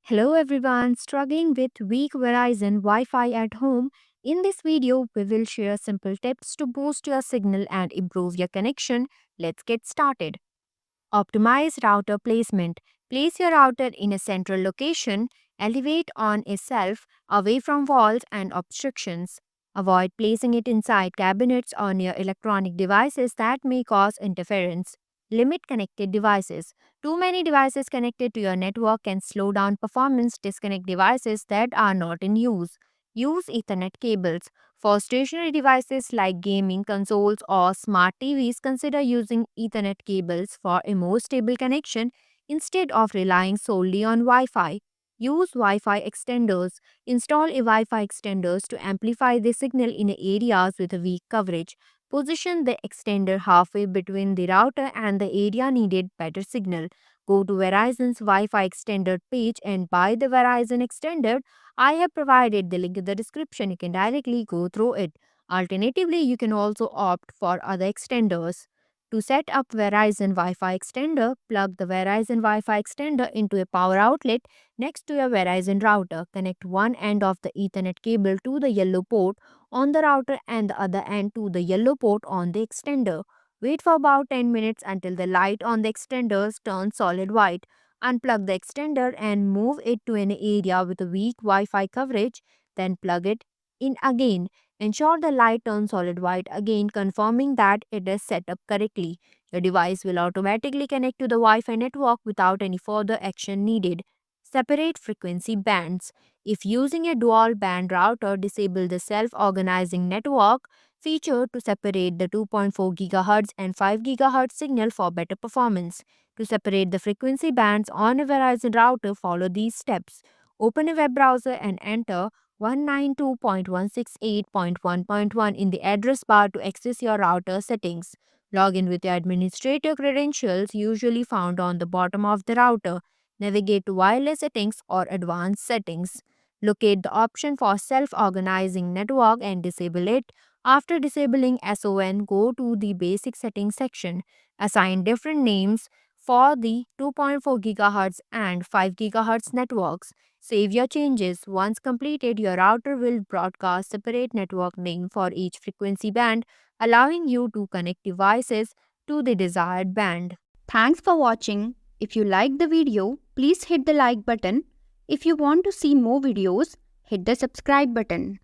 Hello everyone, struggling with weak Verizon Wi-Fi at home? In this video, we will share simple tips to boost your signal and improve your connection. Let's get started. Optimize router placement. Place your router in a central location, elevate on a shelf away from walls and obstructions. Avoid placing it inside cabinets or near electronic devices that may cause interference. Limit connected devices. Too many devices connected to your network can slow down performance. Disconnect devices that are not in use. Use Ethernet cables. For stationary devices like gaming consoles or smart TVs, consider using Ethernet cables for a more stable connection instead of relying solely on Wi Fi. Use Wi Fi extenders. Install a Wi Fi extenders to amplify the signal in areas with a weak coverage. Position the extender halfway between the router and the area needed better signal. Go to Verizon's Wi Fi extender page and buy the Verizon extender. I have provided the link in the description. You can directly go through it. Alternatively, you can also opt for other extenders. To set up Verizon Wi-Fi extender, plug the Verizon Wi-Fi extender into a power outlet next to your Verizon router. Connect one end of the Ethernet cable to the yellow port on the router and the other end to the yellow port on the extender. Wait for about 10 minutes until the light on the extenders turns solid white. Unplug the extender and move it to an area with a weak Wi Fi coverage, then plug it in again. Ensure the light turns solid white again, confirming that it is set up correctly. Your device will automatically connect to the Wi Fi network without any further action needed. Separate frequency bands. If using a dual band router, disable the self organizing network feature to separate the 2.4 GHz and 5 GHz signal for better performance. To separate the frequency bands on a Verizon router, follow these steps. Open a web browser and enter 192.168.1.1 in the address bar to access your router settings. Log in with your administrator credentials usually found on the bottom of the router. Navigate to wireless settings or advanced settings. Locate the option for self-organizing network and disable it. After disabling SON, go to the basic settings section. Assign different names for the 2.4 GHz and 5 GHz networks. Save your changes. Once completed, your router will broadcast separate network name for each frequency band, allowing you to connect devices to the desired band. Thanks for watching. If you liked the video, please hit the like button. If you want to see more videos, hit the subscribe button.